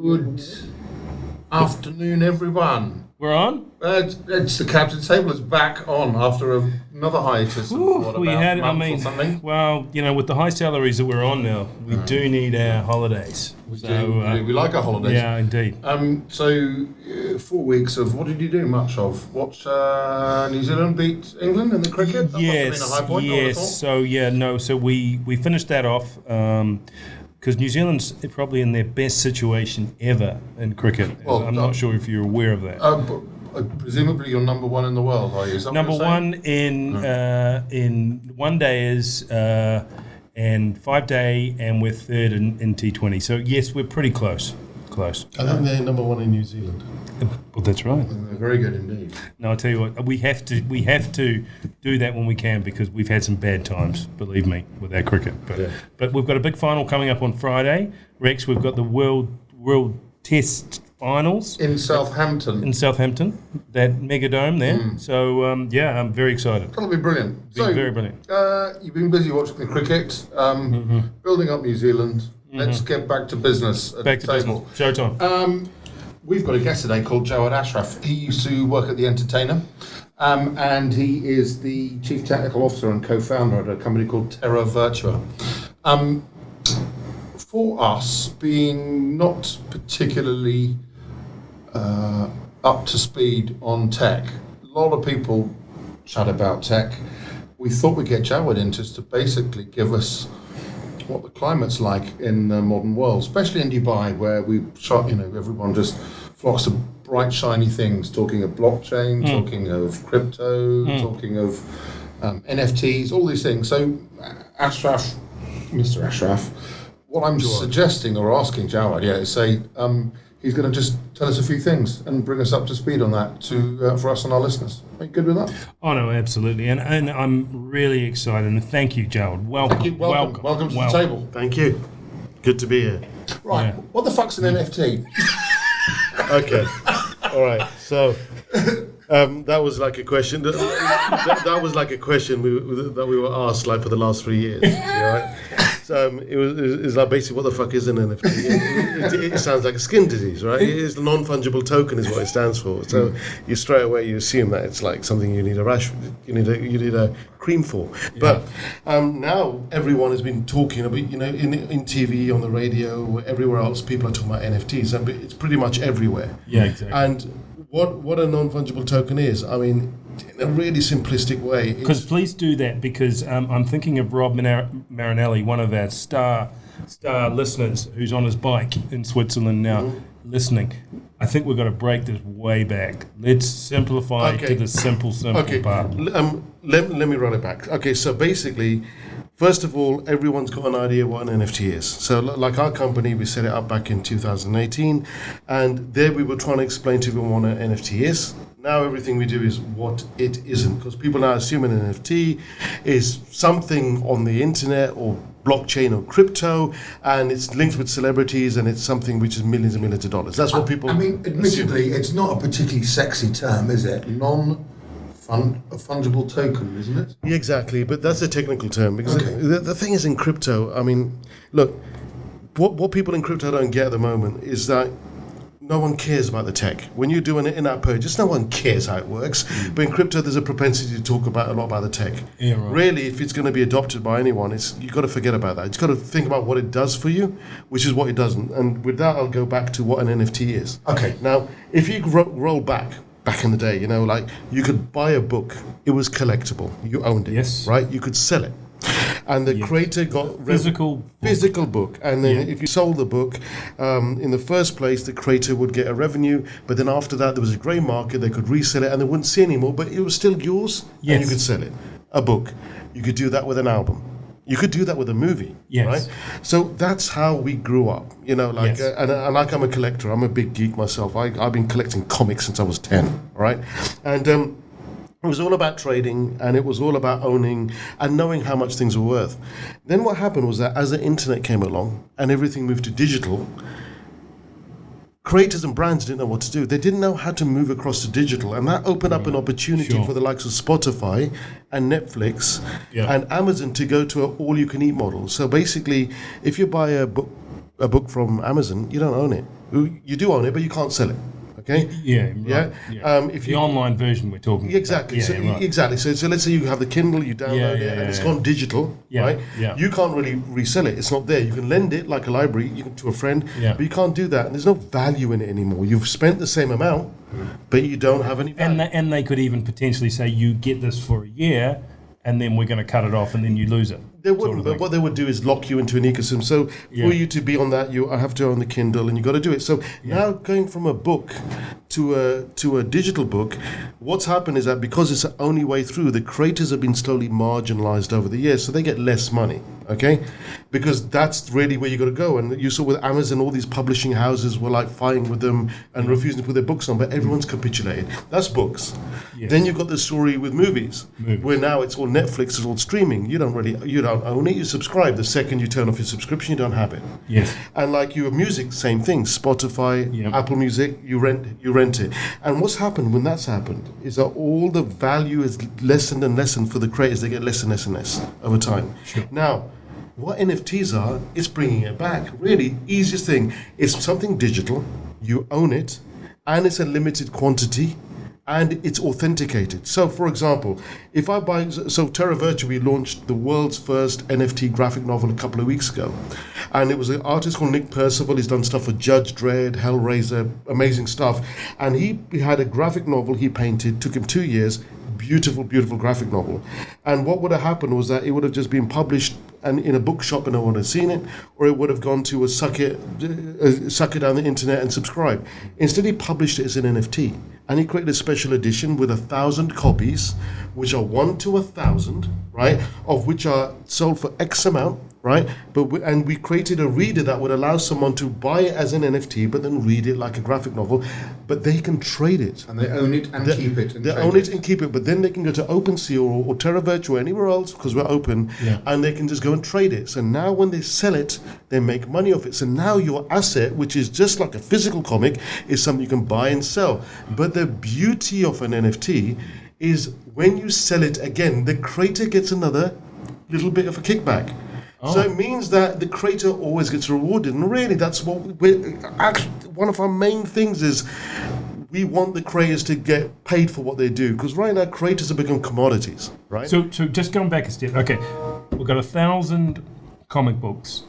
Good afternoon, everyone. We're on? It's the Captain's Table is back on after another hiatus of Ooh, what, we about had, a month or something? well, with the high salaries that we're on now, we do need our holidays. We like our holidays. Yeah, indeed. So 4 weeks of, what did you do much of? Watch New Zealand beat England in the cricket? That Yes, must have been a high point, I would have thought. So we finished that off. Because New Zealand's probably in their best situation ever in cricket. Well, I'm not sure if you're aware of that. Presumably you're number one in the world, are you? Is that Number what you're saying? one in 1 day and 5 day, and we're third in T20. So yes, we're pretty close. I think they're number one in New Zealand. Well, that's right. Very good indeed. No, I'll tell you what, we have to do that when we can, because we've had some bad times, believe me, with our cricket. But we've got a big final coming up on Friday. Rex, we've got the World Test Finals In Southampton. that Megadome there. So I'm very excited. That'll be brilliant. Very brilliant. You've been busy watching the cricket, building up New Zealand. Let's get back to business at Back the to table. business. Showtime. We've got a guest today called Jawad Ashraf. He used to work at The Entertainer, and he is the Chief Technical Officer and co-founder at a company called Terr Virtua. For us, being not particularly up to speed on tech, a lot of people chat about tech. We thought we'd get Jawad in just to basically give us what the climate's like in the modern world, especially in Dubai, where we shot, everyone just flocks to bright, shiny things, talking of blockchain, talking of crypto, talking of NFTs, all these things. So, Mr. Ashraf, what I'm suggesting or asking Jawad, is say he's going to just tell us a few things and bring us up to speed on that for us and our listeners. Are you good with that? Oh no, absolutely, and I'm really excited. And thank you, Jawad. Welcome. Thank you. Welcome to the table. Thank you. Good to be here. Right. Yeah. What the fuck's an NFT? Okay. All right. So that was like a question. That was like a question that we were asked like for the last 3 years. Right. So it's like basically, what the fuck is an NFT? It sounds like a skin disease, right? It is non-fungible token is what it stands for. So you straight away you assume that it's like something you need a rash, you need a cream for. But now everyone has been talking about, in TV, on the radio, everywhere else, people are talking about NFTs, and it's pretty much everywhere. Yeah, exactly. And what a non-fungible token is, I mean, in a really simplistic way. Because please do that, because I'm thinking of Rob Marinelli, one of our star listeners, who's on his bike in Switzerland now listening. I think we've got to break this way back. Let's simplify to the simple part. Let me run it back. Okay, so basically, first of all, everyone's got an idea what an NFT is. So like our company, we set it up back in 2018, and there we were trying to explain to everyone what an NFT is. Now everything we do is what it isn't, because people now assume an NFT is something on the internet or blockchain or crypto, and it's linked with celebrities, and it's something which is millions and millions of dollars. That's what people admittedly, it's not a particularly sexy term, is it? Fungible token, isn't it? Yeah, exactly, but that's a technical term, because the thing is in crypto, I mean, look, what people in crypto don't get at the moment is that no one cares about the tech. When you do an in-app purchase, no one cares how it works. But in crypto, there's a propensity to talk a lot about the tech. Yeah, right. Really, if it's going to be adopted by anyone, you've got to forget about that. You've got to think about what it does for you, which is what it doesn't. And with that, I'll go back to what an NFT is. Okay. Now, if you roll back in the day, like you could buy a book. It was collectible. You owned it. Yes. Right? You could sell it. And the creator got physical book, and then if you sold the book, in the first place, the creator would get a revenue. But then after that, there was a grey market; they could resell it, and they wouldn't see anymore. But it was still yours, and you could sell it. A book, you could do that with an album. You could do that with a movie, right? So that's how we grew up, and like I'm a collector. I'm a big geek myself. I've been collecting comics since I was 10, right? And it was all about trading, and it was all about owning and knowing how much things were worth. Then what happened was that as the internet came along and everything moved to digital, creators and brands didn't know what to do. They didn't know how to move across to digital, and that opened up an opportunity for the likes of Spotify and Netflix and Amazon to go to an all-you-can-eat model. So basically, if you buy a book a book from Amazon, you don't own it. You do own it, but you can't sell it. Okay. Yeah. Right. If the you online version we're talking exactly, about. so exactly. So let's say you have the Kindle, you download it, and it's gone digital, right? Yeah. You can't really resell it. It's not there. You can lend it like a library, you can to a friend, but you can't do that. And there's no value in it anymore. You've spent the same amount, but you don't have any value. And they could even potentially say you get this for a year, and then we're going to cut it off, and then you lose it. They wouldn't, but what they would do is lock you into an ecosystem. So for you to be on that, you have to own the Kindle, and you got to do it. So now going from a book to a digital book, what's happened is that because it's the only way through, the creators have been slowly marginalized over the years, so they get less money. Okay, because that's really where you got to go. And you saw with Amazon, all these publishing houses were like fighting with them and refusing to put their books on, but everyone's capitulated. That's books. Yes. Then you've got the story with movies, where now it's all Netflix, it's all streaming. You don't own it. You subscribe. The second you turn off your subscription, you don't have it. Yes. And like your music, same thing. Spotify, Apple Music, you rent it. And what's happened when that's happened is that all the value is lessened and lessened for the creators. They get less and less and less over time. Sure. Now, what NFTs are, it's bringing it back. Really, easiest thing. It's something digital. You own it, and it's a limited quantity, and it's authenticated. So, for example, if I buy... So, Terra Virtua, we launched the world's first NFT graphic novel a couple of weeks ago. And it was an artist called Nick Percival. He's done stuff for Judge Dredd, Hellraiser, amazing stuff. And he had a graphic novel he painted, took him 2 years, beautiful graphic novel. And what would have happened was that it would have just been published and in a bookshop and no one had seen it, or it would have gone to a suck it down the internet and subscribe. Instead, he published it as an NFT, and he created a special edition with 1,000 copies, which are 1 to 1,000, right, of which are sold for X amount, right? And we created a reader that would allow someone to buy it as an NFT, but then read it like a graphic novel, but they can trade it. And they own it and keep it. They own it and keep it, but then they can go to OpenSea or Terra Virtua, anywhere else, because we're open, and they can just go and trade it. So now when they sell it, they make money off it. So now your asset, which is just like a physical comic, is something you can buy and sell. But the beauty of an NFT is when you sell it again, the creator gets another little bit of a kickback. So it means that the creator always gets rewarded, and really that's what one of our main things is. We want the creators to get paid for what they do, because right now creators have become commodities, right? So just going back a step, okay, we've got 1,000 comic books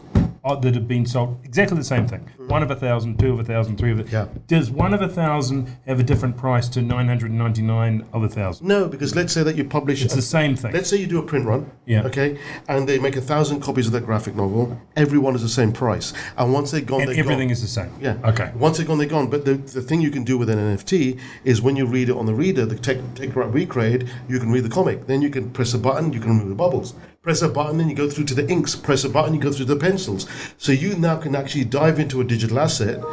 that have been sold, exactly the same thing. 1 of 1,000, 2 of 1,000, 3 of it. Yeah. Does 1 of 1,000 have a different price to 999 of 1,000? No, because let's say that you publish... It's the same thing. Let's say you do a print run, okay, and they make 1,000 copies of that graphic novel. Everyone is the same price. And once they're gone, everything is the same? Yeah. Okay. Once they're gone, they're gone. But the thing you can do with an NFT is when you read it on the reader, the tech we created, you can read the comic. Then you can press a button, you can remove the bubbles. Press a button, then you go through to the inks. Press a button, you go through the pencils. So you now can actually dive into a digital asset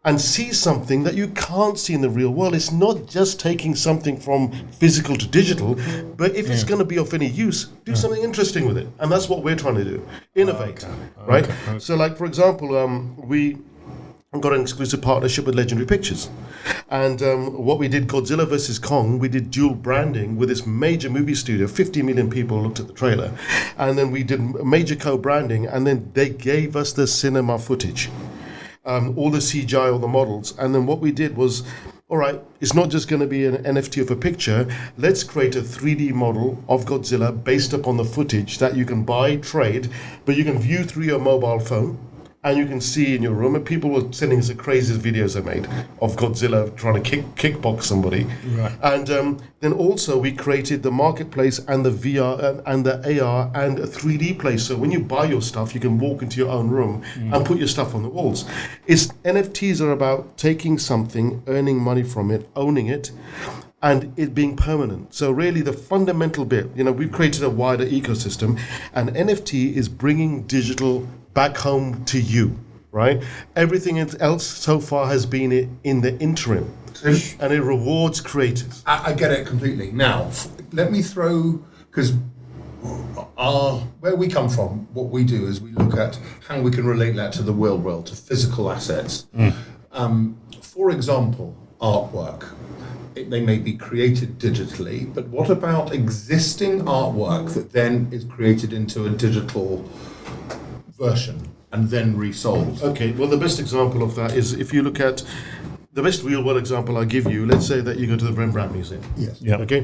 and see something that you can't see in the real world. It's not just taking something from physical to digital, but if it's going to be of any use, do something interesting with it. And that's what we're trying to do. Innovate, right? Okay. So like, for example, we got an exclusive partnership with Legendary Pictures. And what we did, Godzilla vs. Kong, we did dual branding with this major movie studio. 50 million people looked at the trailer. And then we did major co-branding, and then they gave us the cinema footage. All the CGI, all the models. And then what we did was, all right, it's not just going to be an NFT of a picture. Let's create a 3D model of Godzilla based upon the footage that you can buy, trade, but you can view through your mobile phone. And you can see in your room, and people were sending us the craziest videos they made of Godzilla trying to kickbox somebody. Right. And then also we created the marketplace and the VR and the AR and a 3D place. So when you buy your stuff, you can walk into your own room and put your stuff on the walls. NFTs are about taking something, earning money from it, owning it, and it being permanent. So really the fundamental bit, we've created a wider ecosystem, and NFT is bringing digital back home to you, right? Everything else so far has been in the interim, and it rewards creators. I get it completely. Now, let me throw, because where we come from, what we do is we look at how we can relate that to the real world, to physical assets. For example, artwork. They may be created digitally, but what about existing artwork that then is created into a digital version? and then resold. Okay, well, the best example of that is if you look at the best real world example I give you, let's say that you go to the Rembrandt Museum. Yes. Yeah. Okay.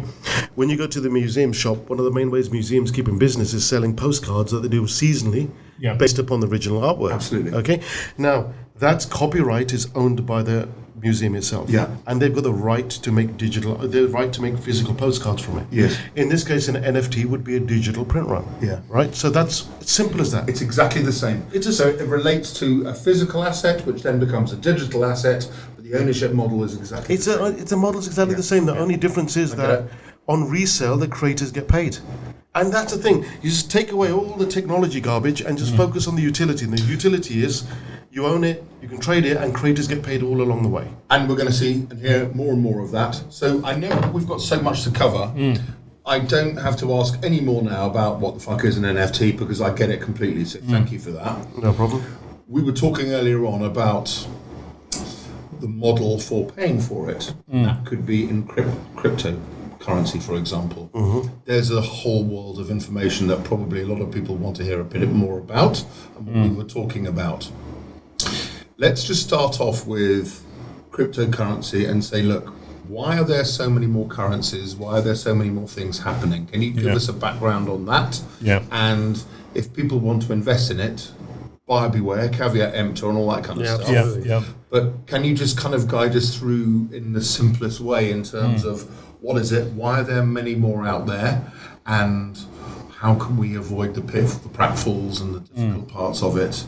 When you go to the museum shop, one of the main ways museums keep in business is selling postcards that they do seasonally based upon the original artwork. Absolutely. Okay. Now, that copyright is owned by the museum itself. Yeah. And they've got the right to make the right to make physical postcards from it. Yes. In this case, an NFT would be a digital print run. Yeah. Right? So that's simple as that. It's exactly the same. So it relates to a physical asset, which then becomes a digital asset, but the ownership model is exactly the same. It's a model's exactly the same. The only difference is that on resale, the creators get paid. And that's the thing. You just take away all the technology garbage and just focus on the utility. And the utility is you own it, you can trade it, and creators get paid all along the way. And we're going to see and hear more and more of that. So I know we've got so much to cover. I don't have to ask any more now about what the fuck is an NFT because I get it completely. So thank you for that. No problem. We were talking earlier on about the model for paying for it. That could be in cryptocurrency, for example. There's a whole world of information that probably a lot of people want to hear a bit more about and what we were talking about. Let's just start off with cryptocurrency and say, look, why are there so many more currencies? Why are there so many more things happening? Can you give us a background on that? Yeah. And if people want to invest in it, buyer beware, caveat emptor, and all that kind of stuff. Yeah. But can you just kind of guide us through in the simplest way in terms of what is it? Why are there many more out there? And how can we avoid the pratfalls and the difficult parts of it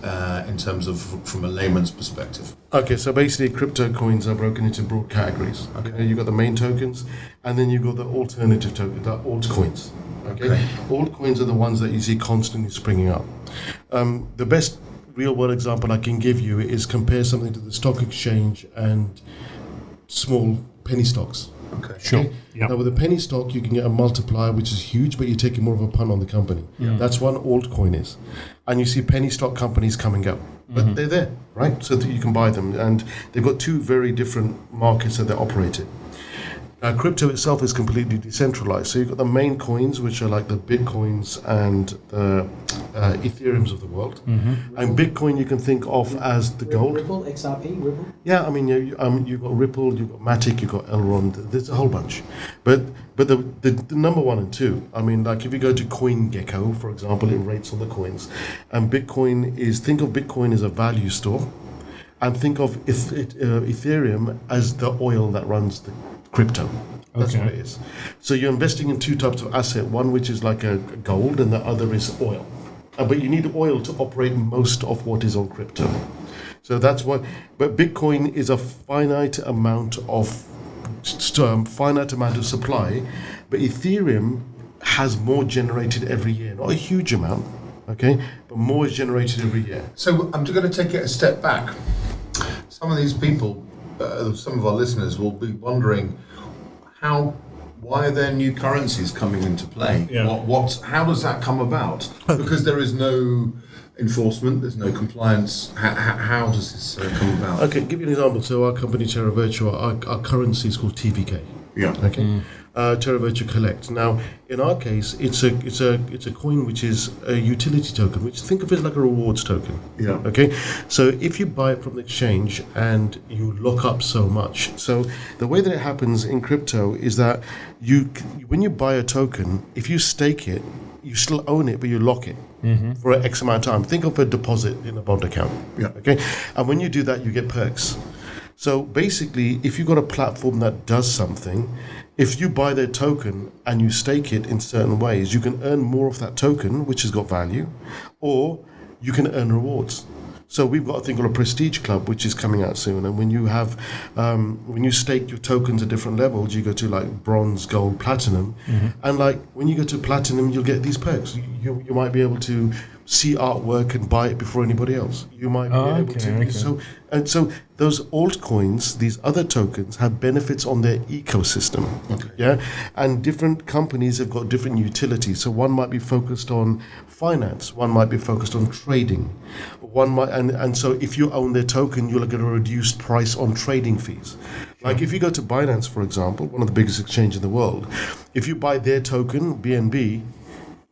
in terms of from a layman's perspective? Okay, so basically crypto coins are broken into broad categories. Okay. You've got the main tokens, and then you've got the alternative tokens, the altcoins. Okay. Altcoins are the ones that you see constantly springing up. The best real-world example I can give you is compare something to the stock exchange and small penny stocks. Okay. Sure. Okay? Now, with a penny stock, you can get a multiplier, which is huge, but you're taking more of a pun on the company. That's what an altcoin is. And you see penny stock companies come and go. But they're there, right? So that you can buy them. And they've got two very different markets that they operate in. Crypto itself is completely decentralized. So you've got the main coins, which are like the Bitcoins and the Ethereums of the world. And Bitcoin you can think of as the gold. Ripple, XRP, Ripple? Yeah, I mean, you've got Ripple, you've got Matic, you've got Elrond. There's a whole bunch. But the number one and two, I mean, like if you go to CoinGecko, for example, it rates all the coins. And think of Bitcoin as a value store. And think of Ethereum as the oil that runs the crypto. That's what it is. So you're investing in two types of asset, one which is like a gold and the other is oil. But you need oil to operate most of what is on crypto. So that's what, but Bitcoin is a finite amount of supply, but Ethereum has more generated every year. Not a huge amount, okay, but more is generated every year. So I'm just going to take it a step back. Some of these people, some of our listeners will be wondering why are there new currencies coming into play? How does that come about? Because there is no enforcement, there's no compliance. How does this come about? Okay, give you an example. So our company Terra Virtua, our currency is called TVK. Yeah. Okay. Terra Virtua Collect. Now, in our case, it's a coin which is a utility token, which think of it like a rewards token. Yeah. Okay. So if you buy it from the exchange and you lock up so much, so the way that it happens in crypto is that when you buy a token, if you stake it, you still own it, but you lock it for an X amount of time. Think of a deposit in a bond account. Yeah. Okay. And when you do that, you get perks. So basically, if you've got a platform that does something, if you buy their token and you stake it in certain ways, you can earn more of that token, which has got value, or you can earn rewards. So we've got a thing called a Prestige Club, which is coming out soon. And when you stake your tokens at different levels, you go to like bronze, gold, platinum. And like when you go to platinum, you'll get these perks. You might be able to see artwork and buy it before anybody else. You might be able to. Okay. So those altcoins, these other tokens, have benefits on their ecosystem. Okay. Yeah, and different companies have got different utilities. So one might be focused on finance, one might be focused on trading, one might, and so if you own their token, you'll get a reduced price on trading fees. Like if you go to Binance, for example, one of the biggest exchanges in the world, if you buy their token BNB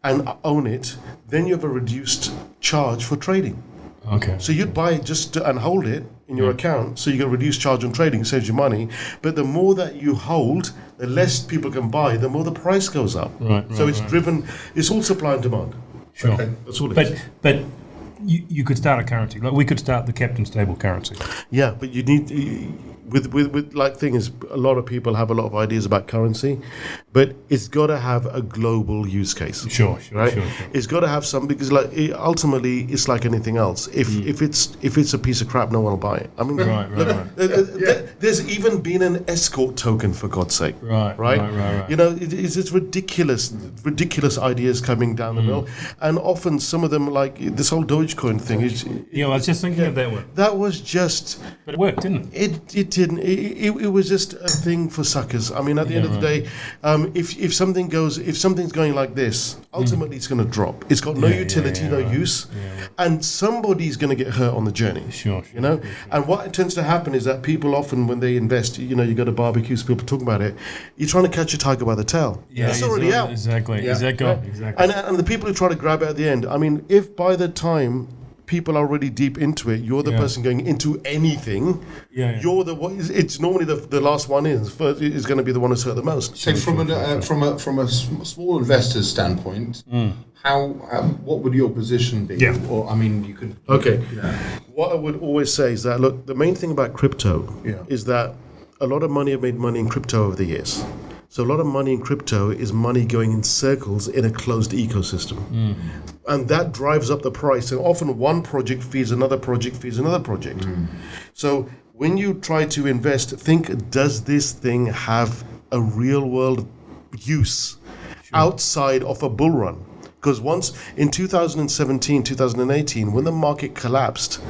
and own it, then you have a reduced charge for trading. Okay. So you'd buy it and hold it in your account, so you can reduce charge on trading, saves you money. But the more that you hold, the less people can buy, the more the price goes up. So it's driven. It's all supply and demand. Sure. Okay, that's all it is. But you could start a currency. Like we could start the Captain Stable currency. Yeah, but you need with like thing is a lot of people have a lot of ideas about currency, but it's got to have a global use case. Sure. It's got to have some, because like ultimately it's like anything else. If it's a piece of crap, no one will buy it. I mean, there's even been an escort token, for God's sake. Right. You know, it's ridiculous ideas coming down the middle, and often some of them, like this whole Dogecoin thing. I was just thinking of that one. That was just. But it worked, didn't it? It didn't. It was just a thing for suckers. I mean, at the end of the day, if something's going like this, ultimately it's going to drop. It's got no utility, no use, and somebody's going to get hurt on the journey. Sure. You know, and what tends to happen is that people often, when they invest, you know, you go to barbecues, people talking about it. You're trying to catch a tiger by the tail. Yeah, it's already out. Exactly. Yeah. Exactly. And the people who try to grab it at the end. I mean, if by the time people are already deep into it, you're the person going into anything. You're the one. It's normally the last one is going to be the one who's hurt the most. So from a small investor's standpoint, what would your position be? Yeah. Or I mean, you could. Okay. What I would always say is that, look, the main thing about crypto is that a lot of money have made money in crypto over the years. So a lot of money in crypto is money going in circles in a closed ecosystem. And that drives up the price. And often one project feeds another project, feeds another project. So when you try to invest, think, does this thing have a real world use outside of a bull run? Because once in 2017, 2018, when the market collapsed,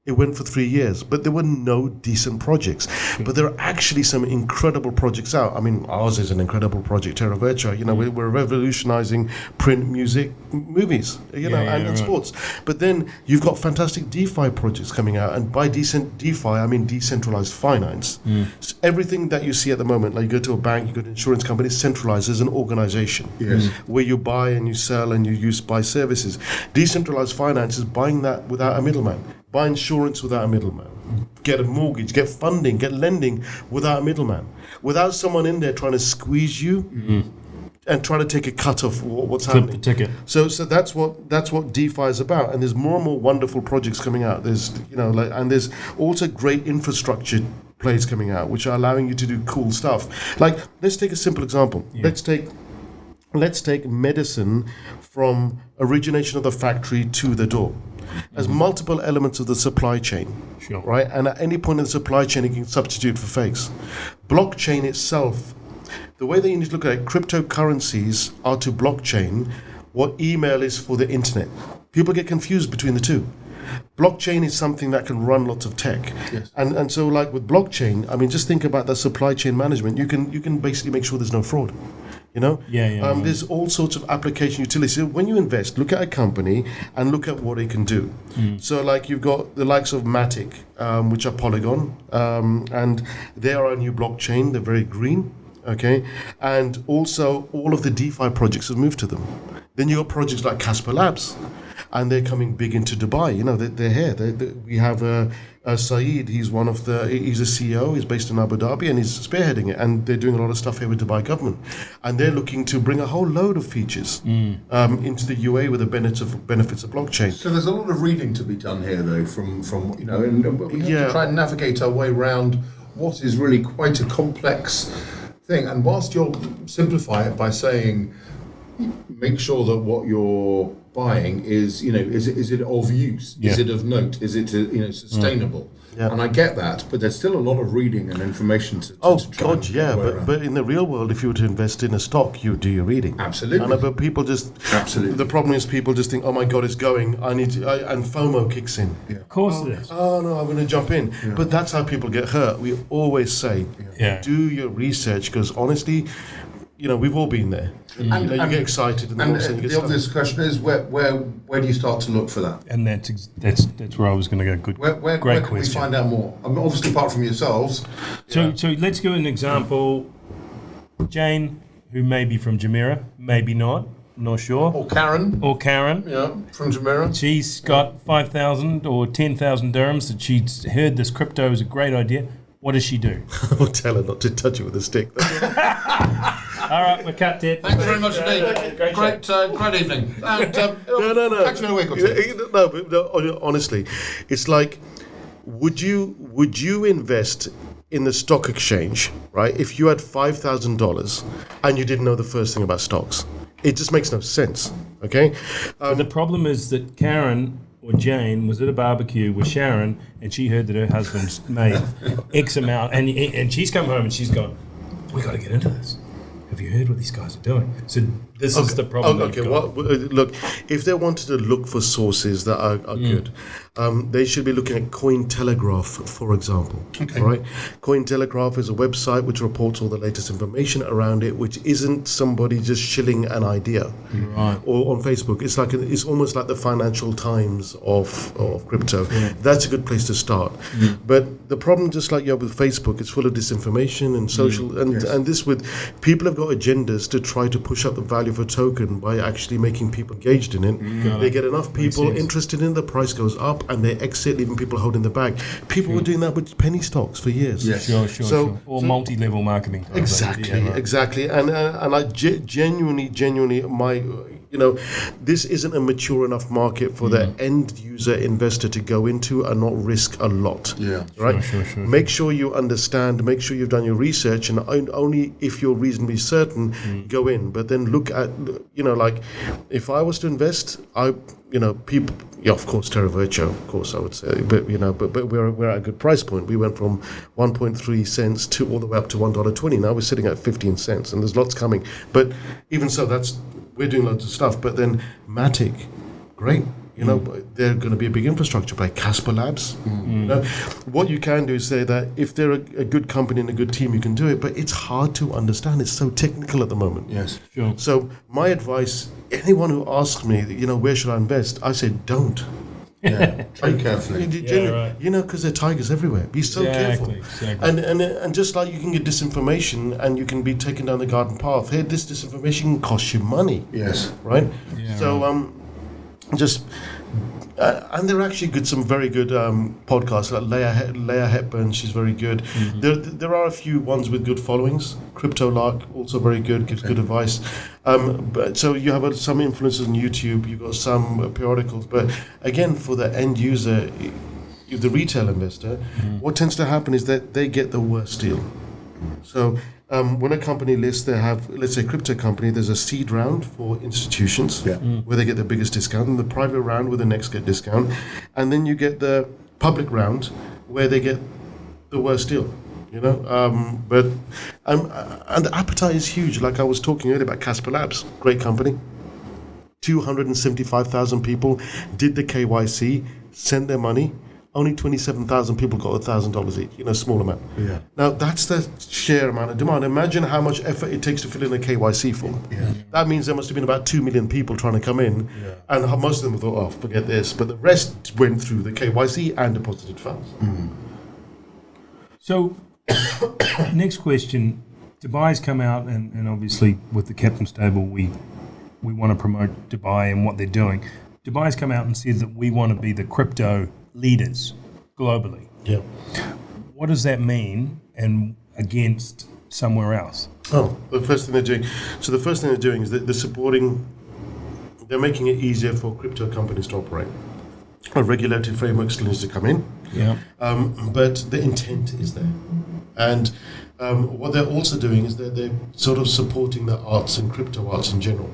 it went for 3 years, but there were no decent projects. But there are actually some incredible projects out. I mean, ours is an incredible project, Terra Virtua. You know, we're revolutionizing print, music, movies, and sports. But then you've got fantastic DeFi projects coming out. And by DeFi, I mean decentralized finance. So everything that you see at the moment, like you go to a bank, you go to an insurance company, it's centralized as an organization. Where you buy and you sell and you buy services. Decentralized finance is buying that without a middleman. Buy insurance without a middleman. Get a mortgage, get funding, get lending without a middleman. Without someone in there trying to squeeze you and trying to take a cut off what's happening. Clip the ticket. So that's what DeFi is about. And there's more and more wonderful projects coming out. There's and there's also great infrastructure plays coming out, which are allowing you to do cool stuff. Like, let's take a simple example. Let's take medicine from origination of the factory to the door. There's multiple elements of the supply chain, right? And at any point in the supply chain, it can substitute for fakes. Blockchain itself, the way that you need to look at it, cryptocurrencies are to blockchain what email is for the internet. People get confused between the two. Blockchain is something that can run lots of tech. And so, like with blockchain, I mean, just think about the supply chain management. You can basically make sure there's no fraud. You know, there's all sorts of application utilities. So when you invest, look at a company and look at what it can do. So, like, you've got the likes of Matic, which are Polygon, and they are a new blockchain. They're very green, okay, and also all of the DeFi projects have moved to them. Then you got projects like Casper Labs, and they're coming big into Dubai. You know, they're here. We have Saeed. He's he's a CEO. He's based in Abu Dhabi, and he's spearheading it. And they're doing a lot of stuff here with Dubai government, and they're looking to bring a whole load of features into the UAE with the benefits of blockchain. So there's a lot of reading to be done here, though, from and we have to try and navigate our way around what is really quite a complex thing. And whilst you'll simplify it by saying, make sure that what you're buying is it of use? Is it of note? Is it sustainable? And I get that, but there's still a lot of reading and information to try but in the real world, if you were to invest in a stock, you do your reading. Absolutely. But people the problem is people just think, oh my God, it's going, and FOMO kicks in. Of course it is. Oh no, I'm going to jump in. But that's how people get hurt. We always say, do your research, because honestly, we've all been there. And you get excited, and the obvious question is, where do you start to look for that? And that's where I was going to go. Good, where great can question. we find out more? I mean, obviously, apart from yourselves. So let's give an example. Jane, who may be from Jumeirah, maybe not. not sure. Or Karen. Yeah, from Jumeirah. She's got 5,000 or 10,000 dirhams that she's heard this crypto is a great idea. What does she do? I'll tell her not to touch it with a stick. All right, we're cut, Ted. Thanks very much indeed. Great evening. And, No. Catch you in a week or two. No, honestly, it's like, would you invest in the stock exchange, right? If you had $5,000 and you didn't know the first thing about stocks, it just makes no sense. Okay. But the problem is that Karen or Jane was at a barbecue with Sharon, and she heard that her husband's made X amount, and she's come home and she's gone, we got to get into this. Have you heard what these guys are doing? So this is the problem. Okay, look, if they wanted to look for sources that are good, they should be looking at Cointelegraph, for example. Okay. Right? Cointelegraph is a website which reports all the latest information around it, which isn't somebody just shilling an idea. Right. Or on Facebook, it's almost like the Financial Times of crypto. Yeah. That's a good place to start. But the problem, just like you have with Facebook, it's full of disinformation and social, and this with people have got agendas to try to push up the value of a token by actually making people engaged in it. They get enough people interested in it, the price goes up, and they exit, leaving people holding the bag. People were doing that with penny stocks for years. Yes. Sure. Or multi-level marketing. Exactly. And I genuinely, this isn't a mature enough market for the end user investor to go into and not risk a lot. Yeah. Right? Sure. Make sure you understand, make sure you've done your research, and only if you're reasonably certain, go in. But then look at, like, if I was to invest, people, of course, Terra Virtua, of course, I would say, but we're at a good price point. We went from 1.3 cents to all the way up to $1.20. Now we're sitting at 15 cents, and there's lots coming. But even so, we're doing loads of stuff. But then Matic, great. They're going to be a big infrastructure play. Casper Labs. What you can do is say that if they're a good company and a good team, you can do it. But it's hard to understand. It's so technical at the moment. Yes. Sure. So my advice, anyone who asks me, where should I invest? I say don't. Yeah. Tread carefully. Because there are tigers everywhere. Be so careful. Exactly. And just like you can get disinformation and you can be taken down the garden path, here, this disinformation can cost you money. Yes. Right? Yeah, so, and there are actually some very good podcasts like Leah Hepburn. She's very good. There are a few ones with good followings. Crypto Lark, also very good, gives good advice. But so you have some influencers on YouTube. You've got some periodicals. But again, for the end user, the retail investor, what tends to happen is that they get the worst deal. So when a company lists, they have, let's say, crypto company, there's a seed round for institutions where they get the biggest discount, and the private round where the next get discount, and then you get the public round where they get the worst deal. And the appetite is huge. Like I was talking earlier about Casper Labs, great company. 275,000 people did the KYC, sent their money. Only 27,000 people got $1,000 each, small amount. Yeah. Now, that's the sheer amount of demand. Imagine how much effort it takes to fill in a KYC form. Yeah. That means there must have been about 2 million people trying to come in, and most of them thought, forget this. But the rest went through the KYC and deposited funds. So, next question. Dubai's come out, and obviously with the Captain's Table, we want to promote Dubai and what they're doing. Dubai's come out and said that we want to be the crypto leaders globally. Yeah. What does that mean and against somewhere else? The first thing they're doing. So the first thing they're doing is that they're making it easier for crypto companies to operate. A regulatory framework still needs to come in. Yeah. But the intent is there. And what they're also doing is that they're sort of supporting the arts and crypto arts in general.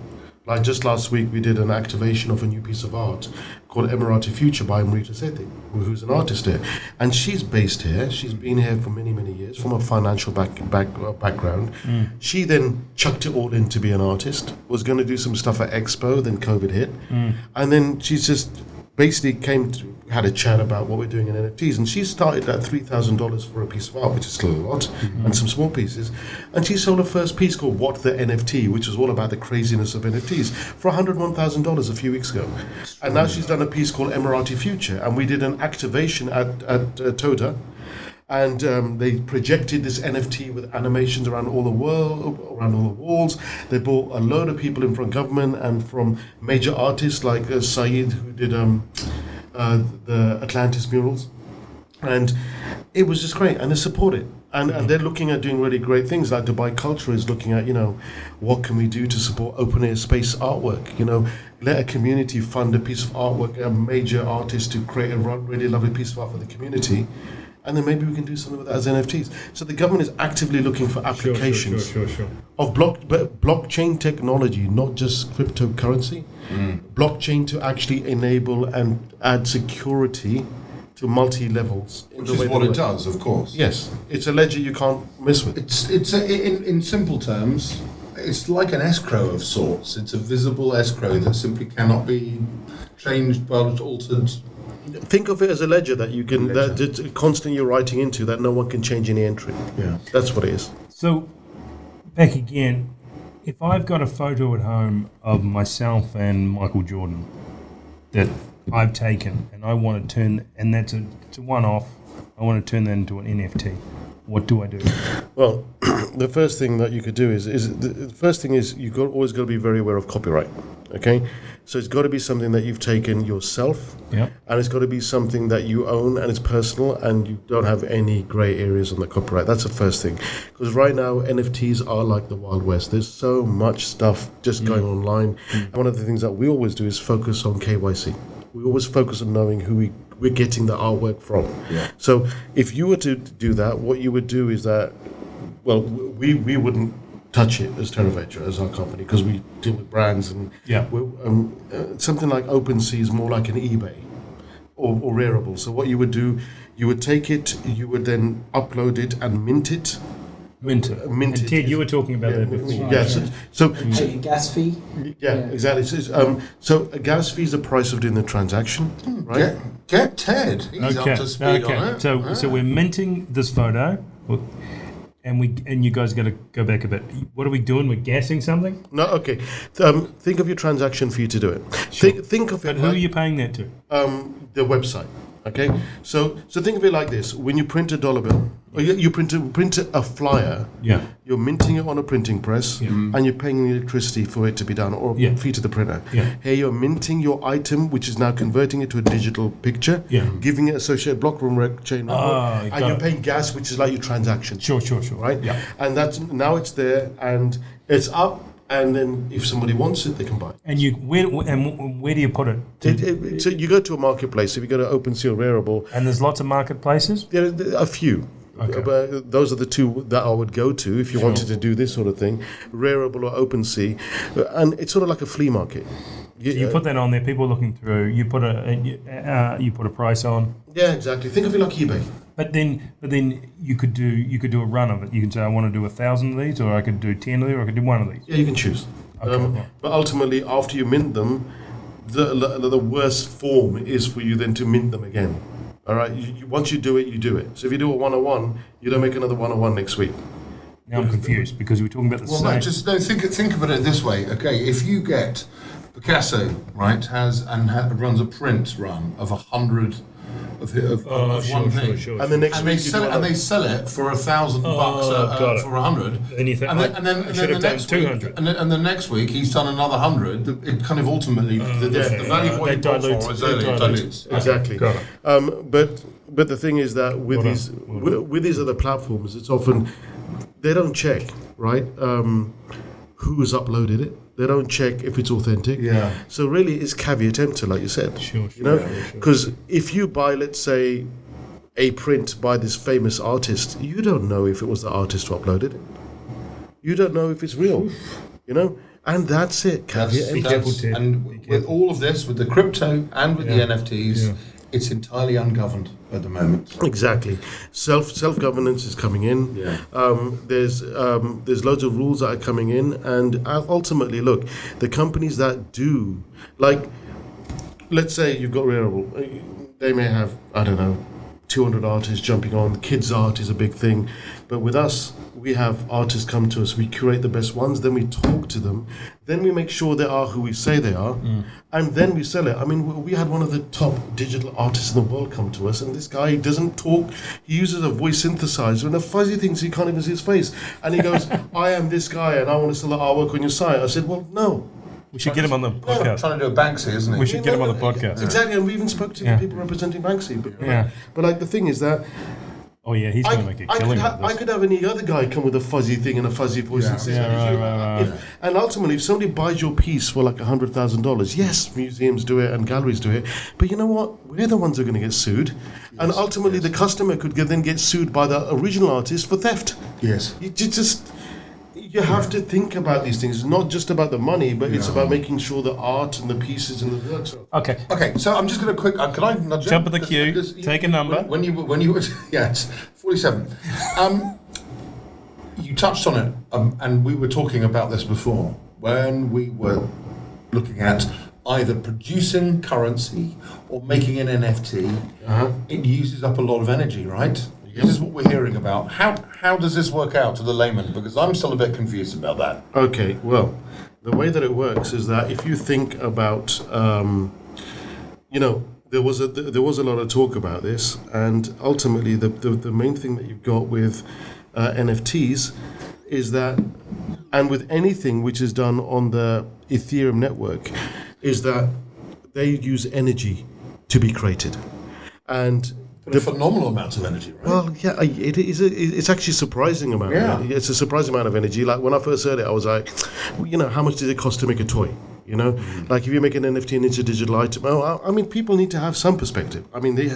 Like just last week, we did an activation of a new piece of art called Emirati Future by Amrita Sethi, who's an artist here. And she's based here. She's been here for many, many years from a financial background. She then chucked it all in to be an artist, was going to do some stuff at Expo, then COVID hit. And then she's just basically had a chat about what we're doing in NFTs, and she started at $3,000 for a piece of art, which is still a lot, and some small pieces. And she sold her first piece called What the NFT, which was all about the craziness of NFTs, for $101,000 a few weeks ago. And now she's done a piece called Emirati Future, and we did an activation at Toda. and they projected this NFT with animations around all the world, around all the walls. They brought a load of people in from government and from major artists like Saeed, who did the Atlantis murals, and it was just great, and they support it. And they're looking at doing really great things. Like Dubai Culture is looking at, what can we do to support open air space artwork? Let a community fund a piece of artwork, a major artist to create a really lovely piece of art for the community. And then maybe we can do something with that as NFTs. So the government is actively looking for applications of blockchain technology, not just cryptocurrency. Blockchain to actually enable and add security to multi-levels. Which is what it does, of course. Yes, it's a ledger you can't mess with. In simple terms, it's like an escrow of sorts. It's a visible escrow that simply cannot be changed, but altered. Think of it as a ledger that you can that constantly you're writing into, that no one can change any entry. Yeah, that's what it is. So, back again, if I've got a photo at home of myself and Michael Jordan that I've taken, and I want to turn, and it's a one-off, I want to turn that into an NFT. What do I do? Well, the first thing that you could do is you've always got to be very aware of copyright. Okay, so it's got to be something that you've taken yourself, and it's got to be something that you own and it's personal, and you don't have any grey areas on the copyright. That's the first thing, because right now NFTs are like the Wild West. There's so much stuff just going online. And one of the things that we always do is focus on KYC. We always focus on knowing who we're getting the artwork from. Yeah. So if you were to do that, what you would do is that, well, we wouldn't touch it as Terr as our company, because we deal with brands, and something like OpenSea is more like an eBay or Rarible. So what you would do, you would take it, you would then upload it and mint it. Mint it. And Ted, you were talking about that before. Yes. So pay a gas fee. Yeah, exactly. So a gas fee is the price of doing the transaction, right? Get Ted. He's up to speed on it. So we're minting this photo, and you guys got to go back a bit. What are we doing? We're gassing something? No, okay. Think of your transaction fee to do it. Sure. Think of it. But who are you paying that to? The website. Okay, so think of it like this: when you print a dollar bill, or you print a flyer, you're minting it on a printing press, and you're paying the electricity for it to be done, or fee to the printer. Here you're minting your item, which is now converting it to a digital picture, giving it associated block chain number, and you're paying gas, which is like your transaction. Sure. Right? Yeah. And that's now it's there and it's up. And then, if somebody wants it, they can buy it. And where do you put it? So you go to a marketplace. If you go to OpenSea or Rarible, and there's lots of marketplaces. There are a few. Okay. But those are the two that I would go to if you wanted to do this sort of thing, Rarible or OpenSea, and it's sort of like a flea market. You put that on there. People looking through. You put a price on. Yeah, exactly. Think of it like eBay. But then you could do a run of it. You can say I want to do 1,000 of these, or I could do 10 of these, or I could do one of these. Yeah, you can choose. Okay. But ultimately, after you mint them, the worst form is for you then to mint them again. All right. Once you do it, you do it. So if you do a 101, you don't make another 101 next week. Now I'm confused because we're talking about the same. No, think about it this way. Okay, if you get Picasso, right, runs a print run of 100 of one thing, and the next week they sell it for $1,000 for 100, and then the next 200, and the next week he's done another 100. It kind of ultimately the value of what you bought for is dilutes. Exactly. But the thing is that with these other platforms, it's often they don't check, right, who's uploaded it. They don't check if it's authentic. Yeah. So really, it's caveat emptor, like you said. Sure. Because if you buy, let's say, a print by this famous artist, you don't know if it was the artist who uploaded it. You don't know if it's real. And that's it. Caveat emptor. And with all of this, with the crypto and with the NFTs, it's entirely ungoverned at the moment. Exactly. Self-governance is coming in. Yeah. There's loads of rules that are coming in, and ultimately, look, the companies that do, like, let's say you've got Rarible, they may have, I don't know, 200 artists jumping on. Kids art is a big thing. But with us, we have artists come to us, we curate the best ones, then we talk to them, then we make sure they are who we say they are, and then we sell it. I mean, we had one of the top digital artists in the world come to us, and this guy doesn't talk, he uses a voice synthesizer, and the fuzzy things, he can't even see his face. And he goes, I am this guy, and I want to sell the artwork on your site. I said, well, no. We should get him on the podcast. Trying to do a Banksy, isn't he? We should get him on the podcast. Exactly, and we even spoke to people representing Banksy. But like the thing is that oh yeah, he's going to make a killing. I could have any other guy come with a fuzzy thing and a fuzzy voice and say, right. And ultimately, if somebody buys your piece for like $100,000, yes, museums do it and galleries do it, but you know what? We're the ones who are going to get sued, and ultimately the customer could then get sued by the original artist for theft. Yes. You have to think about these things. It's not just about the money, but it's about making sure the art and the pieces and the works are. Okay, so I'm just going to quick. Can I nudge jump in the queue? Take a number. When you it's 47. You touched on it, and we were talking about this before when we were looking at either producing currency or making an NFT. It uses up a lot of energy, right? This is what we're hearing about. How does this work out to the layman? Because I'm still a bit confused about that. Okay, well, the way that it works is that if you think about, there was a lot of talk about this, and ultimately the main thing that you've got with NFTs is that, and with anything which is done on the Ethereum network, is that they use energy to be created, and a phenomenal amount of energy, right? Well, yeah, it's actually a surprising amount. Yeah. It's a surprising amount of energy. Like when I first heard it, I was like, how much does it cost to make a toy? Like if you make an NFT and it's a digital item, I mean, people need to have some perspective. I mean, it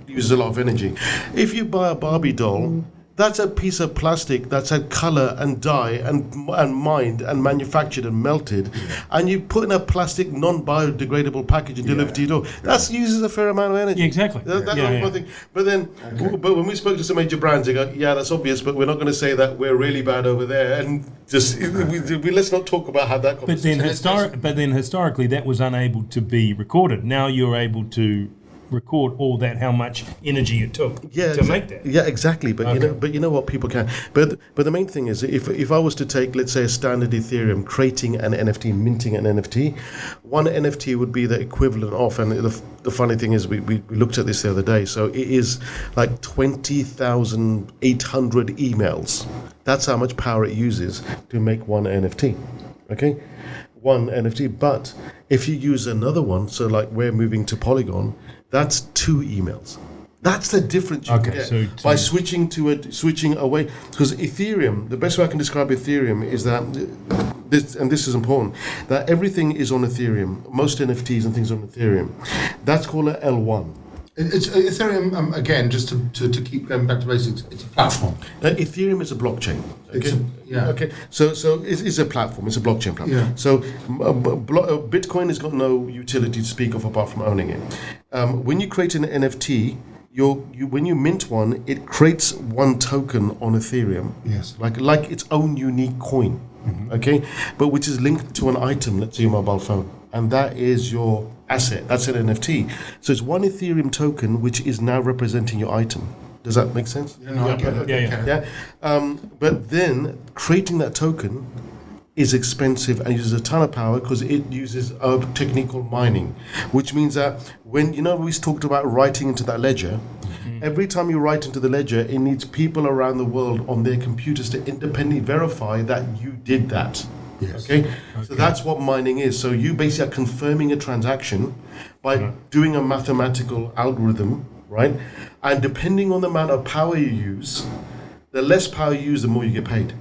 uses a lot of energy. If you buy a Barbie doll, that's a piece of plastic that's had color and dye and mined and manufactured and melted, and you put in a plastic non-biodegradable package and deliver to your door. That uses a fair amount of energy. Yeah, exactly. That's one thing. But when we spoke to some major brands, they go, "Yeah, that's obvious, but we're not going to say that we're really bad over there." And just let's not talk about how that. But then historically, that was unable to be recorded. Now you're able to record all that, how much energy it took to make that. Yeah, exactly. But you know what, people can. But the main thing is, if I was to take, let's say, a standard Ethereum, creating an NFT, minting an NFT, one NFT would be the equivalent of, and the funny thing is, we looked at this the other day, so it is like 20,800 emails. That's how much power it uses to make one NFT. Okay? One NFT. But if you use another one, so like we're moving to Polygon, that's 2 emails. That's the difference you get by switching away. Because Ethereum, the best way I can describe Ethereum is that this is important, that everything is on Ethereum. Most NFTs and things are on Ethereum. That's called a L1. It's Ethereum, again, just to keep going back to basics, it's a platform. Ethereum is a blockchain. Okay. So it's a platform. It's a blockchain platform. Yeah. So Bitcoin has got no utility to speak of apart from owning it. When you create an NFT, when you mint one, it creates one token on Ethereum. Yes. Like its own unique coin. Mm-hmm. Okay, but which is linked to an item, let's say your mobile phone, and that is your asset. That's an NFT. So it's one Ethereum token which is now representing your item. Does that make sense? I get it. Yeah. But then creating that token is expensive and uses a ton of power because it uses a technique called mining, which means that when we talked about writing into that ledger. Every time you write into the ledger, it needs people around the world on their computers to independently verify that you did that. Yes. Okay? So that's what mining is. So you basically are confirming a transaction by doing a mathematical algorithm, right? And depending on the amount of power you use, the less power you use, the more you get paid.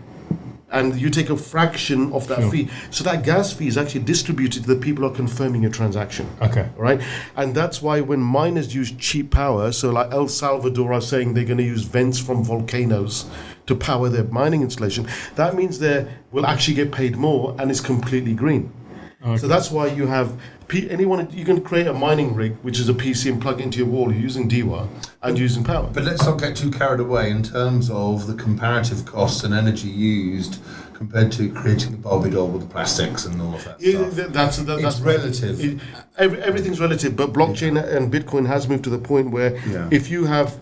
And you take a fraction of that fee. So that gas fee is actually distributed to the people who are confirming a transaction. Okay. Right? And that's why when miners use cheap power, so like El Salvador are saying they're going to use vents from volcanoes to power their mining installation, that means they will actually get paid more and it's completely green. Okay. So that's why you have you can create a mining rig, which is a PC, and plug it into your wall using DWA and using power. But let's not get too carried away in terms of the comparative costs and energy used compared to creating the Barbie doll with the plastics and all of that stuff. That's relative. Everything's relative, but blockchain and Bitcoin has moved to the point where if you have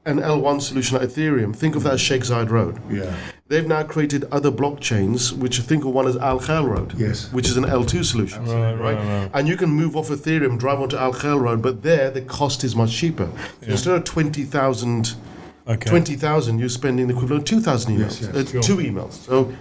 an L1 solution like Ethereum, think of that as Sheikh Zayed Road. Yeah. They've now created other blockchains, which think of one as Al Khail Road, which is an L2 solution. Right. And you can move off Ethereum, drive onto Al Khail Road, but there the cost is much cheaper. So instead of 20,000, you're spending the equivalent of 2,000 emails, 2 emails. So,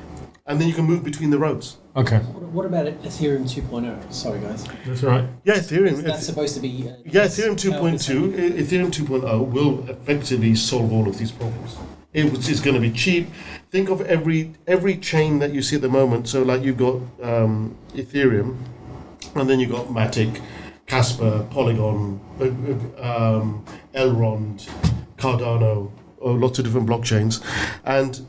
and then you can move between the roads. Okay. What about Ethereum 2.0? Sorry, guys. That's right. Yeah, Ethereum. That's supposed to be. Ethereum 2.2. Ethereum 2.0 will effectively solve all of these problems. It's going to be cheap. Think of every chain that you see at the moment. So, like you've got Ethereum, and then you've got Matic, Casper, Polygon, Elrond, Cardano, lots of different blockchains, and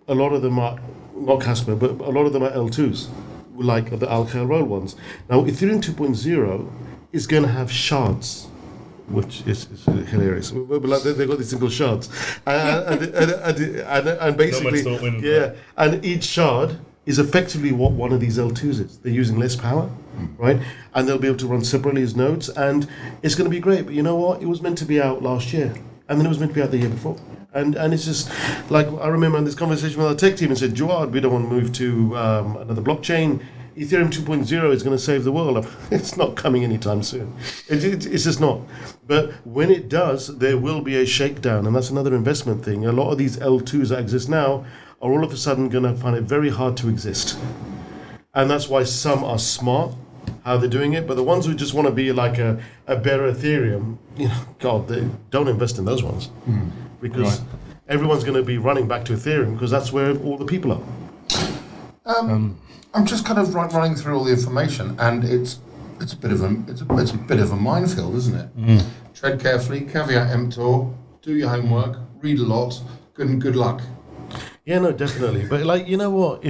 a lot of them are not Casper, but a lot of them are L2s, like the Al Khail Road ones. Now, Ethereum 2.0 is going to have shards, which is hilarious. But like they've got these single shards, and basically, and each shard is effectively what one of these L2s is. They're using less power, right? And they'll be able to run separately as nodes, and it's going to be great. But you know what? It was meant to be out last year, and then it was meant to be out the year before. And it's just like I remember in this conversation with our tech team and said, Jawad, we don't want to move to another blockchain. Ethereum 2.0 is going to save the world. It's not coming anytime soon. It's just not. But when it does, there will be a shakedown, and that's another investment thing. A lot of these L2s that exist now are all of a sudden going to find it very hard to exist. And that's why some are smart, how they're doing it, but the ones who just want to be like a better Ethereum, God, they don't invest in those ones. Because everyone's going to be running back to Ethereum because that's where all the people are. I'm just kind of running through all the information, and it's a bit of a minefield, isn't it? Tread carefully, caveat emptor, do your homework, read a lot, good luck. Yeah, no, definitely. But like, you know what?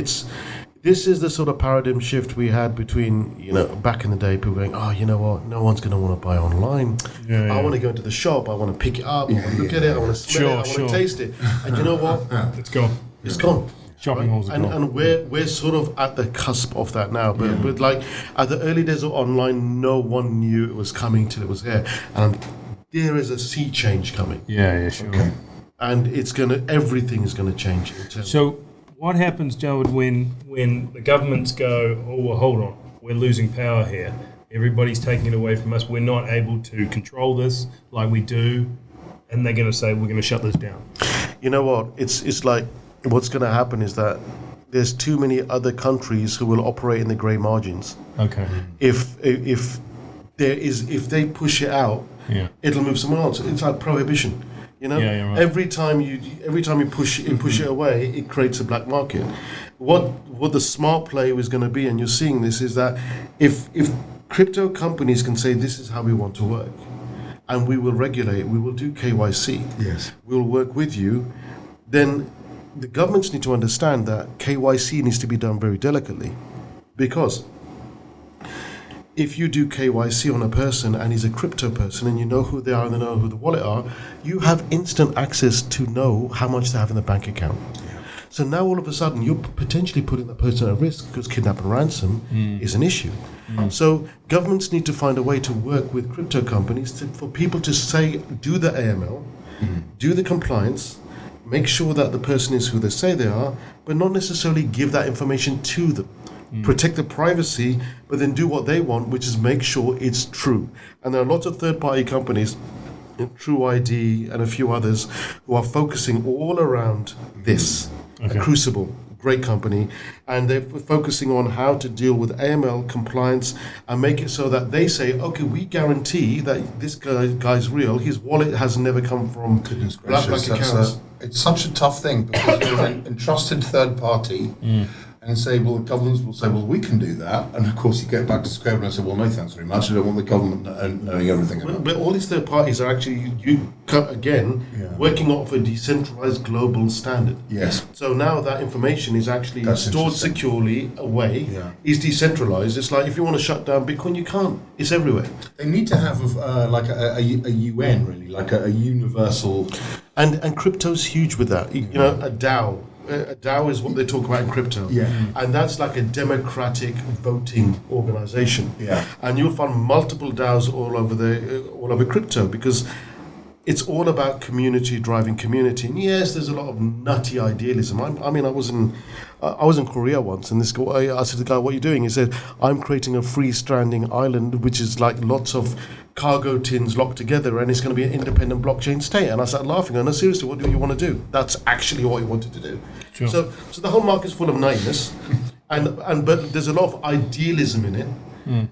This is the sort of paradigm shift we had between, back in the day, people going, oh, you know what? No one's going to want to buy online. I want to go into the shop. I want to pick it up. I want to look at it. I want to smell it. I want to taste it. And you know what? It's gone. It's gone. Shopping halls are gone. And we're sort of at the cusp of that now. But like at the early days of online, no one knew it was coming till it was here. And there is a sea change coming. Yeah, sure. Okay. And everything is going to change. So what happens, Jawad, when the governments go, oh, well, hold on, we're losing power here. Everybody's taking it away from us. We're not able to control this like we do. And they're going to say, we're going to shut this down. You know what? It's like what's going to happen is that there's too many other countries who will operate in the grey margins. Okay. If they push it out, it'll move somewhere else. It's like prohibition. Right. Every time you push it away, it creates a black market. What the smart play is going to be, and you're seeing this, is that if crypto companies can say this is how we want to work, and we will regulate, we will do KYC, we'll work with you, then the governments need to understand that KYC needs to be done very delicately, because if you do KYC on a person and he's a crypto person and you know who they are and they know who the wallet are, you have instant access to know how much they have in the bank account. So now all of a sudden you're potentially putting that person at risk because kidnap and ransom is an issue. So governments need to find a way to work with crypto companies for people to say, do the AML, do the compliance, make sure that the person is who they say they are, but not necessarily give that information to them. Protect the privacy, but then do what they want, which is make sure it's true. And there are lots of third-party companies, True ID and a few others, who are focusing all around this. Crucible, great company, and they're focusing on how to deal with AML compliance and make it so that they say, okay, we guarantee that this guy's real. His wallet has never come from black accounts. It's such a tough thing because you're an entrusted third party. and say, well, the governments will say, well, we can do that. And of course, you get back to square one and say, well, no, thanks very much. I don't want the government knowing everything about it. But all these third parties are actually, working off a decentralized global standard. Yes. So now that information is actually stored securely away, is decentralized. It's like if you want to shut down Bitcoin, you can't. It's everywhere. They need to have like a UN, really, like a universal... And crypto's huge with that. You know, a DAO. A DAO is what they talk about in crypto. Yeah. And that's like a democratic voting organization. Yeah. And you'll find multiple DAOs all over crypto because it's all about community driving community. And yes, there's a lot of nutty idealism. I mean, I was in Korea once, and this guy, I asked the guy, "What are you doing?" He said, "I'm creating a freestanding island, which is like lots of cargo tins locked together, and it's going to be an independent blockchain state." And I started laughing. I know, seriously, what do you want to do? That's actually what he wanted to do. Sure. So the whole market's full of nuttiness, but there's a lot of idealism in it,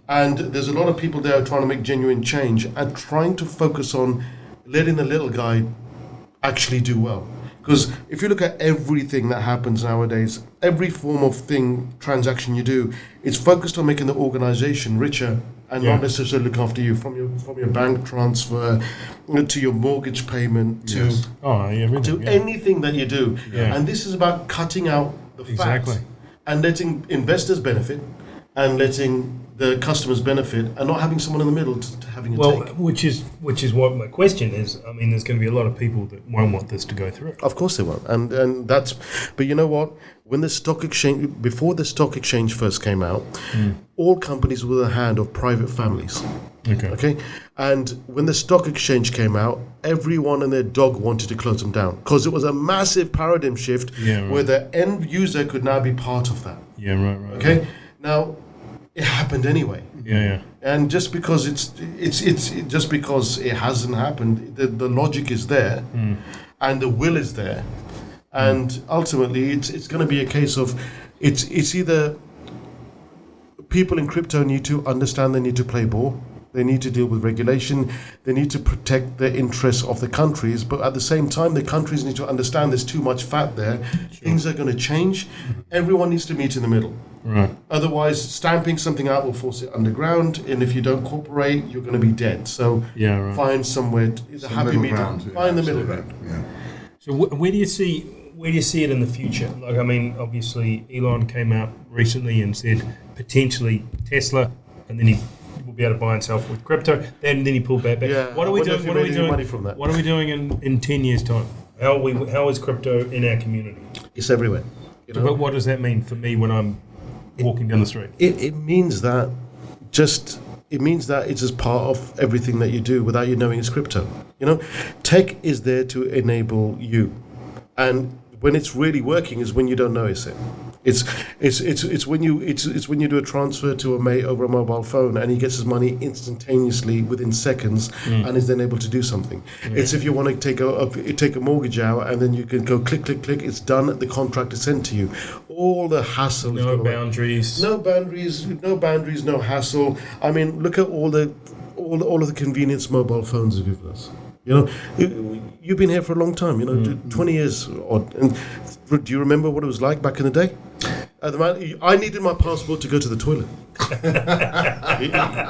and there's a lot of people there trying to make genuine change and trying to focus on letting the little guy actually do well. Because if you look at everything that happens nowadays, every form of transaction you do, it's focused on making the organization richer and not necessarily look after you, from your bank transfer to your mortgage payment to anything that you do. Yeah. And this is about cutting out the facts and letting investors benefit and letting the customers benefit and not having someone in the middle to having a take. Which is what my question is. I mean, there's going to be a lot of people that won't want this to go through. Of course they won't, and that's. But you know what? When before the stock exchange first came out, all companies were in the hand of private families. Okay. And when the stock exchange came out, everyone and their dog wanted to close them down because it was a massive paradigm shift where the end user could now be part of that. Yeah, right. Okay. Now, it happened anyway. Yeah. And just because just because it hasn't happened, the logic is there, and the will is there, and ultimately it's going to be a case of it's either people in crypto need to understand they need to play ball. They need to deal with regulation. They need to protect the interests of the countries. But at the same time, the countries need to understand there's too much fat there. Sure. Things are going to change. Everyone needs to meet in the middle. Right. Otherwise, stamping something out will force it underground. And if you don't cooperate, you're going to be dead. So find somewhere, happy medium. Find the middle ground. Yeah. So where do you see it in the future? Like, I mean, obviously, Elon came out recently and said potentially Tesla, and then he will be able to buy and sell with crypto. Then he pulled back. Yeah, what are we doing? Money from that? What are we doing in 10 years' time? How is crypto in our community? It's everywhere. You know? But what does that mean for me when I'm walking down the street? It means that it's just part of everything that you do without you knowing it's crypto. You know, tech is there to enable you, and when it's really working is when you don't notice it. It's when you do a transfer to a mate over a mobile phone and he gets his money instantaneously within seconds and is then able to do something. It's if you want to take a mortgage out and then you can go click, it's done, the contract is sent to you. All the hassle. No boundaries. No boundaries, no hassle. I mean, look at all of the convenience mobile phones have given us. You know, you've been here for a long time, 20 years odd. And do you remember what it was like back in the day? I needed my passport to go to the toilet.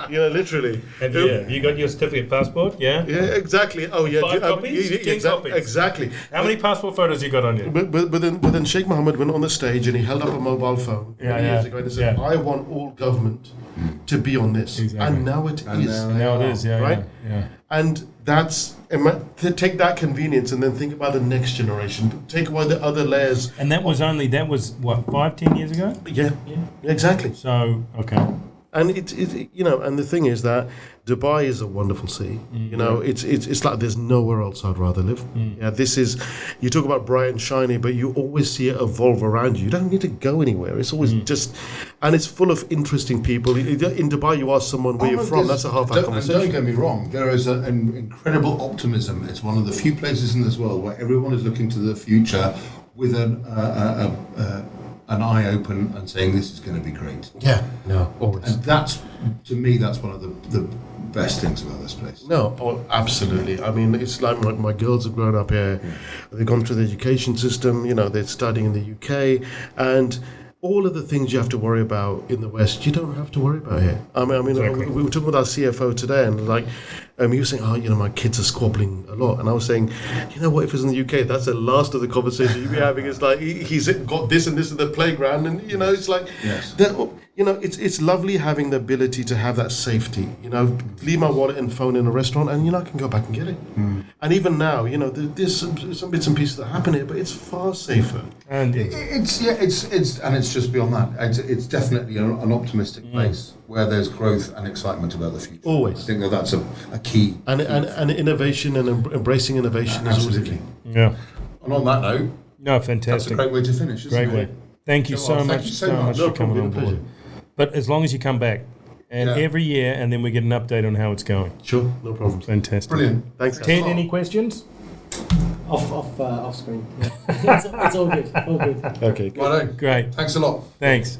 Literally. Have you got your certificate passport? Yeah? Yeah, exactly. Oh, yeah. 5 copies? 10 copies? Exactly. How many passport photos you got on you? But then Sheikh Mohammed went on the stage and he held up a mobile phone years ago and he said, I want all government to be on this. Exactly. And now it is. Now it is, right? Yeah. And that's to take that convenience and then think about the next generation. Take away the other layers. And that was what, 5-10 years ago? Yeah, exactly. So okay. And and the thing is that Dubai is a wonderful city. It's like there's nowhere else I'd rather live. Yeah, this is, you talk about bright and shiny, but you always see it evolve around you. You don't need to go anywhere. It's always just, and it's full of interesting people. In Dubai, you ask someone where you're from, that's a half-hour conversation. Don't get me wrong, there is an incredible optimism. It's one of the few places in this world where everyone is looking to the future with an eye open and saying this is going to be great. Yeah, no, always. And that's, to me, that's one of the best things about this place. No, absolutely. I mean, it's like my girls have grown up here. They've gone through the education system. They're studying in the UK, and all of the things you have to worry about in the West, you don't have to worry about here. I mean, Exactly. we were talking with our CFO today, and like, he was saying, my kids are squabbling a lot, and I was saying, what if it's in the UK? That's the last of the conversation you'd be having. It's like he's got this and this at the playground, and it's like, Yes. it's lovely having the ability to have that safety. Leave my wallet and phone in a restaurant, and I can go back and get it. And even now, there's some bits and pieces that happen here, but it's far safer. And It's just beyond that. It's definitely an optimistic place where there's growth and excitement about the future. Always. I think that's a key. And innovation and embracing innovation is always a key. yeah, And on that note, no, that's a fantastic. great way to finish, isn't Great it? way. Thank you so Jawad, much, thank you so much. No for coming problem, on pleasure. board. But as long as you come back, and Yeah. every year, and then we get an update on how it's going. Sure, no problem. Fantastic. Brilliant. Thanks. Ken, any questions? Off screen. Yeah. It's all good. All good. Okay, good. Righto. Great. Thanks a lot. Thanks.